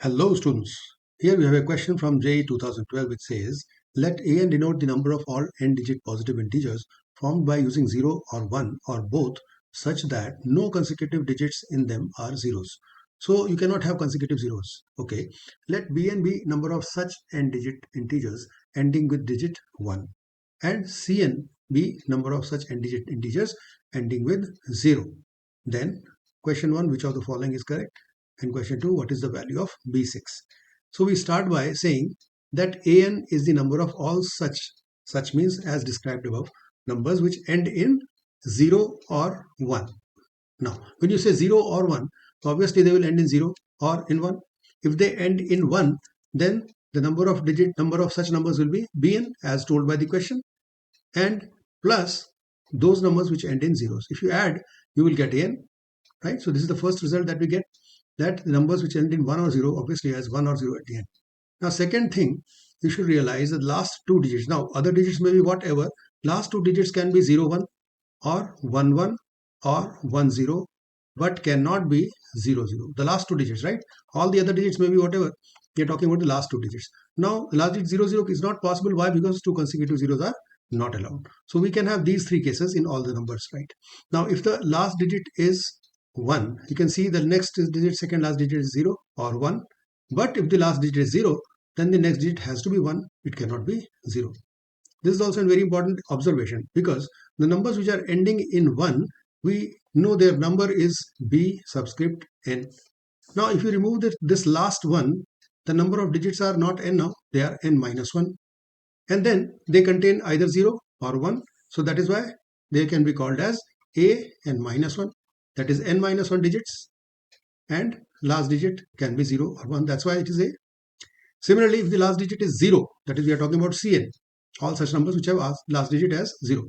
Hello students, here we have a question from JEE 2012 which says, let an denote the number of all n-digit positive integers formed by using 0 or 1 or both such that no consecutive digits in them are zeros. So you cannot have consecutive zeros. Okay, let Bn be number of such n-digit integers ending with digit 1 and Cn be number of such n-digit integers ending with 0. Then question 1, which of the following is correct? And question 2, what is the value of B6? So we start by saying that An is the number of all such means as described above, numbers which end in 0 or 1. Now, when you say 0 or 1, obviously they will end in 0 or in 1. If they end in 1, then the number of such numbers will be Bn as told by the question, and plus those numbers which end in zeros. If you add, you will get An, right? So this is the first result that we get, that the numbers which end in 1 or 0 obviously has 1 or 0 at the end. Now second thing, you should realize that last two digits, now other digits may be whatever, last two digits can be 0 1 or 1 1 or 1 0, but cannot be 0 0. The last two digits, right? All the other digits may be whatever. We are talking about the last two digits. Now the last digit 0 0 is not possible. Why? Because two consecutive zeros are not allowed. So we can have these three cases in all the numbers, right? Now if the last digit is 1, you can see the next digit, second last digit is 0 or 1. But if the last digit is 0, then the next digit has to be 1. It cannot be 0. This is also a very important observation, because the numbers which are ending in 1, we know their number is B subscript n. Now if you remove this last one, the number of digits are not n now, they are n minus 1. And then they contain either 0 or 1. So that is why they can be called as a n minus 1. That is n minus 1 digits, and last digit can be 0 or 1. That's why it is a. Similarly, if the last digit is 0, that is we are talking about Cn, all such numbers which have last digit as 0.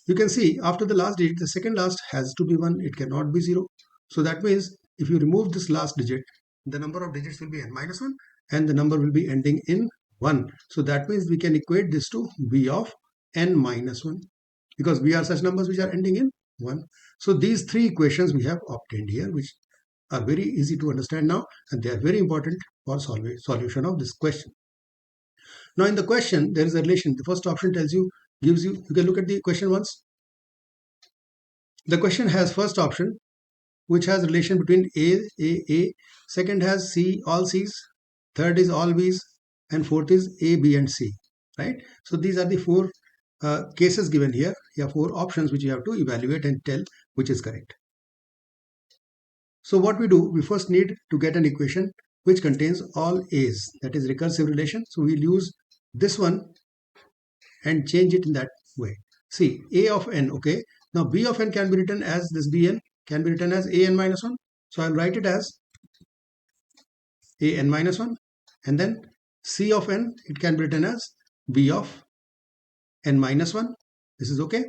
You can see after the last digit, the second last has to be 1. It cannot be 0. So that means if you remove this last digit, the number of digits will be n minus 1 and the number will be ending in 1. So that means we can equate this to B of n minus 1, because B are such numbers which are ending in 1. So these three equations we have obtained here, which are very easy to understand now, and they are very important for solution of this question. Now in the question, there is a relation. The first option gives you can look at the question once. The question has first option, which has relation between A, second has C, all C's, third is all B's, and fourth is A, B, and C, right? So these are the four cases given here. Here are four options which you have to evaluate and tell which is correct. So what we do, we first need to get an equation which contains all A's, that is recursive relation. So we'll use this one and change it in that way. See, A of n, okay. Now B of n can be written as this Bn, can be written as an minus 1. So I'll write it as an minus 1. And then C of n, it can be written as B of n minus 1. This is okay.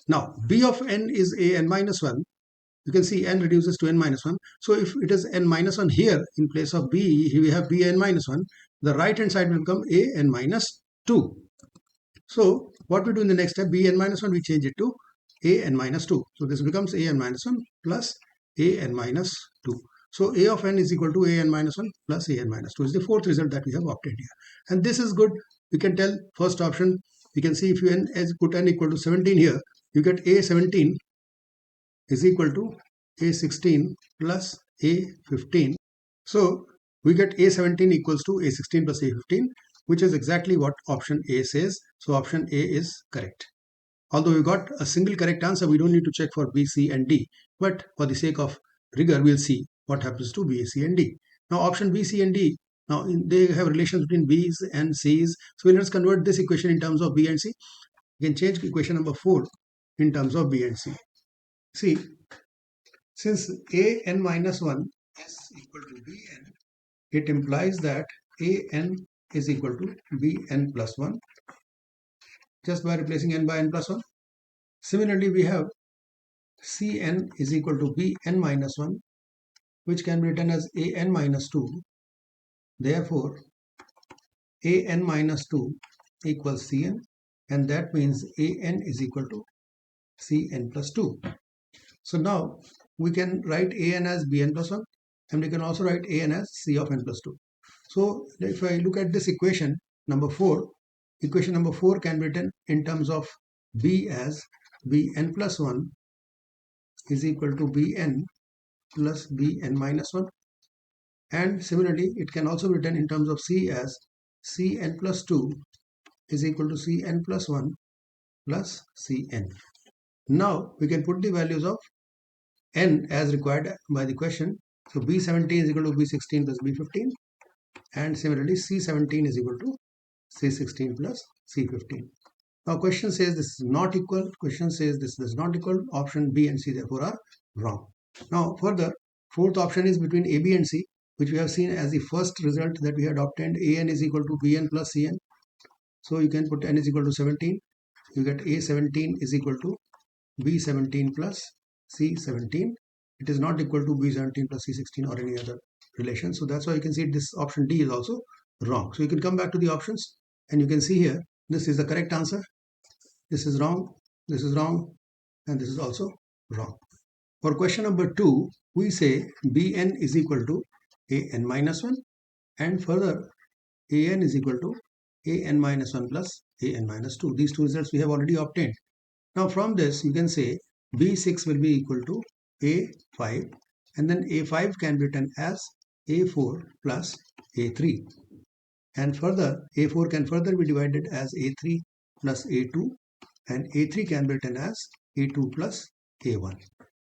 Now B of n is an minus 1. You can see n reduces to n minus 1. So if it is n minus 1 here, in place of B, we have Bn minus 1. The right hand side will become an minus 2. So what we do in the next step, Bn minus 1, we change it to an minus 2. So this becomes an minus 1 plus an minus 2. So A of n is equal to an minus 1 plus an minus 2 is the fourth result that we have obtained here. And this is good. We can tell first option, we can see if you put n equal to 17 here, you get A17 is equal to A16 plus A15. So we get A17 equals to A16 plus A15, which is exactly what option A says. So option A is correct. Although we got a single correct answer, we don't need to check for B, C, and D. But for the sake of rigor, we'll see what happens to B, C, and D. Now option B, C, and D, now they have relations between B's and C's. So let's convert this equation in terms of B and C. We can change equation number 4 in terms of B and C. See, since an minus 1 is equal to Bn, it implies that an is equal to Bn plus 1, just by replacing n by n plus 1. Similarly, we have Cn is equal to Bn minus 1, which can be written as an minus 2. Therefore, an minus 2 equals Cn, and that means an is equal to Cn plus 2. So now we can write an as Bn plus 1. and we can also write an as c of n plus 2. So if I look at this equation number 4, equation number 4 can be written in terms of b as bn plus 1 is equal to bn plus bn minus 1, and similarly it can also be written in terms of c as cn plus 2 is equal to cn plus 1 plus cn. Now we can put the values of n as required by the question. So b17 is equal to b16 plus b15, and similarly c17 is equal to c16 plus c15. Now question says this is not equal, question says this does not equal, option B and C therefore are wrong. Now further, fourth option is between A, B and C, which we have seen as the first result that we had obtained. An is equal to Bn plus Cn. So you can put n is equal to 17. You get A17 is equal to B17 plus C17. It is not equal to B17 plus C16 or any other relation. So that's why you can see this option D is also wrong. So you can come back to the options and you can see here this is the correct answer. This is wrong, this is wrong, and this is also wrong. For question number 2, we say Bn is equal to An minus 1, and further An is equal to An minus 1 plus An minus 2. These two results we have already obtained. Now from this you can say B6 will be equal to A5, and then A5 can be written as A4 plus A3, and further A4 can further be divided as A3 plus A2, and A3 can be written as A2 plus A1.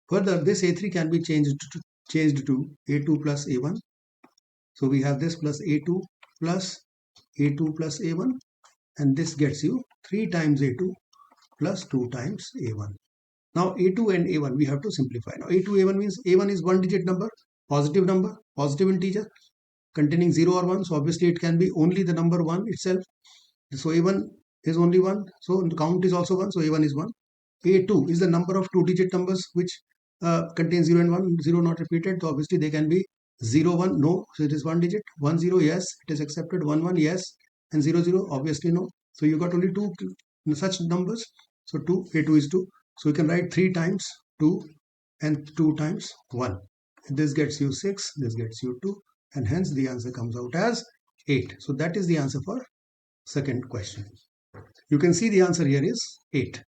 Further, this A3 can be changed to A2 plus A1. So we have this plus A2 plus A2 plus A1, and this gets you 3 times A2 plus 2 times A1. Now A2 and A1 we have to simplify. Now A2 A1 means A1 is one digit number, positive integer containing 0 or 1. So obviously it can be only the number 1 itself. So A1 is only 1. So the count is also 1. So A1 is 1. A2 is the number of 2-digit numbers which contain 0 and 1. 0 not repeated. So obviously they can be 0, 1. No. So it is 1 digit. 1, 0. Yes. It is accepted. 1, 1. Yes. And 0, 0. Obviously no. So you got only 2 such numbers. So 2. A2 is 2. So you can write 3 times 2 and 2 times 1. This gets you 6. This gets you 2. And hence the answer comes out as 8. So that is the answer for second question. You can see the answer here is 8.